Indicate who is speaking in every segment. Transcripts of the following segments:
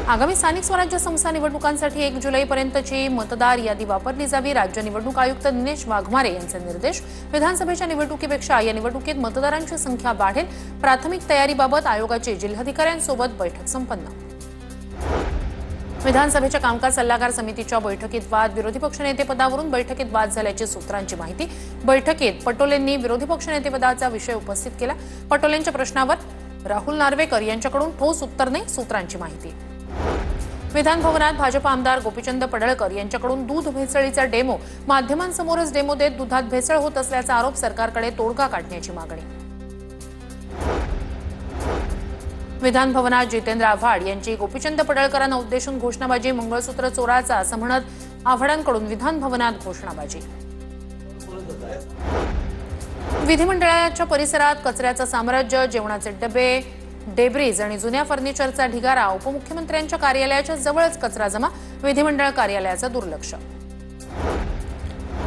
Speaker 1: आगामी स्थानिक स्वराज्य संस्था निवडणुकांसाठी 1 जुलैपर्यंतची मतदार यादी वापरली जावी. राज्य निवडणूक आयुक्त दिनेश वाघमारे यांचे निर्देश. विधानसभेच्या निवडणुकीपेक्षा या निवडणुकीत मतदारांची संख्या वाढेल. प्राथमिक तयारीबाबत आयोगाची जिल्हाधिकाऱ्यांसोबत बैठक संपन्न. विधानसभेच्या कामकाज सल्लागार समितीच्या बैठकीत वाद. विरोधी पक्षनेते पदावरून बैठकीत वाद झाल्याची सूत्रांची माहिती. बैठकीत पटोलेंनी विरोधी पक्षनेते पदाचा विषय उपस्थित केला. पटोलेंच्या प्रश्नावर राहुल नार्वेकर यांच्याकडून ठोस उत्तर नाही, सूत्रांची माहिती. विधान भवनात भाजप आमदार गोपीचंद पडळकर यांच्याकडून दूध भेसळीचा डेमो. माध्यमांसमोरच डेमो देत दुधात भेसळ होत असल्याचा आरोप. सरकारकडे तोडगा काढण्याची मागणी. विधान भवनात जितेंद्र आव्हाड यांची गोपीचंद पडळकरांना उद्देशून घोषणाबाजी. मंगळसूत्र चोराचा असं म्हणत आव्हाडांकडून विधान भवनात घोषणाबाजी. विधिमंडळाच्या परिसरात कचऱ्याचं साम्राज्य. जेवणाचे डबे, डेब्रिज आणि जुन्या फर्निचरचा ढिगारा. उपमुख्यमंत्र्यांच्या कार्यालयाच्या जवळच कचरा जमा. विधिमंडळ कार्यालयाचं दुर्लक्ष.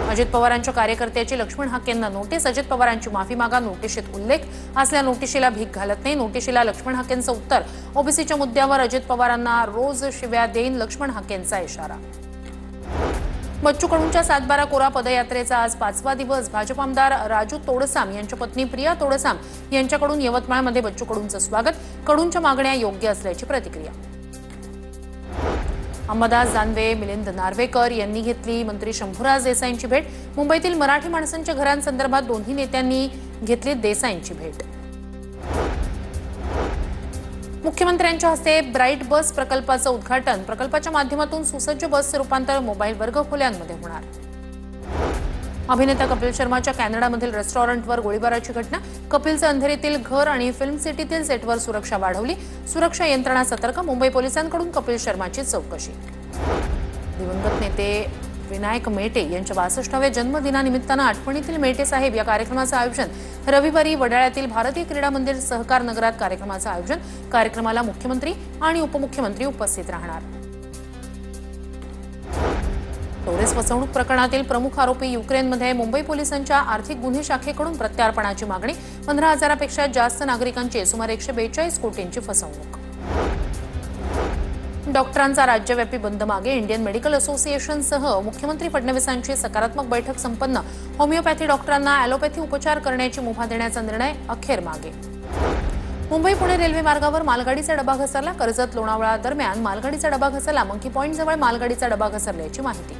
Speaker 1: अजित पवारांच्या कार्यकर्त्याची लक्ष्मण हाकेंना नोटीस. अजित पवारांची माफी मागा. नोटिशीत उल्लेख असल्या नोटिशीला भीक घालत नाही. नोटिशीला लक्ष्मण हाकेंचं उत्तर. ओबीसीच्या मुद्द्यावर अजित पवारांना रोज शिव्या देईन. लक्ष्मण हाकेंचा इशारा. बच्चू कडूंच्या 7/12 कोरा पदयात्रेचा आज 5वा दिवस. भाजप आमदार राजू तोडसाम यांच्या पत्नी प्रिया तोडसाम यांच्याकडून यवतमाळमध्ये बच्चू कडूंचं स्वागत. कडूंच्या मागण्या योग्य असल्याची प्रतिक्रिया. अंबादास दानवे, मिलिंद नार्वेकर यांनी घेतली मंत्री शंभूराज देसाईंची भेट. मुंबईतील मराठी माणसांच्या घरांसंदर्भात दोन्ही नेत्यांनी घेतली देसाईंची भेट. मुख्यमंत्र्यांच्या हस्ते ब्राईट बस प्रकल्पाचं उद्घाटन. प्रकल्पाच्या माध्यमातून सुसज्ज बसचे रूपांतर मोबाईल वर्ग खोल्यांमध्ये होणार. अभिनेता कपिल शर्माच्या कॅनडामधील रेस्टॉरंटवर गोळीबाराची घटना. कपिलचं अंधेरीतील घर आणि फिल्म सिटीतील सेटवर सुरक्षा वाढवली. सुरक्षा यंत्रणा सतर्क. मुंबई पोलिसांकडून कपिल शर्माची चौकशी. दिवंगत नेते विनायक मेटे यांच्या 62व्या जन्मदिनानिमित्तानं आठवणीतील मेटे साहेब या कार्यक्रमाचं आयोजन. रविवारी वडाळ्यातील भारतीय क्रीडा मंदिर सहकार नगरात कार्यक्रमाचं आयोजन. कार्यक्रमाला मुख्यमंत्री आणि उपमुख्यमंत्री उपस्थित राहणार. टोरेस फसवणूक प्रकरणातील प्रमुख आरोपी युक्रेनमध्ये. मुंबई पोलिसांच्या आर्थिक गुन्हे शाखेकडून प्रत्यार्पणाची मागणी. 15,000पेक्षा जास्त नागरिकांची सुमारे 142 कोटींची फसवणूक. डॉक्टरांचा राज्यव्यापी बंद मागे. इंडियन मेडिकल असोसिएशनसह मुख्यमंत्री फडणवीसांची सकारात्मक बैठक संपन्न. होमिओपॅथी डॉक्टरांना ॲलोपॅथी उपचार करण्याची मुभा देण्याचा निर्णय अखेर मागे. मुंबई पुणे रेल्वे मार्गावर मालगाडीचा डबा घसरला. कर्जत लोणावळा दरम्यान मालगाडीचा डबा घसरला. मंकी पॉईंट जवळ मालगाडीचा डबा घसरल्याची माहिती.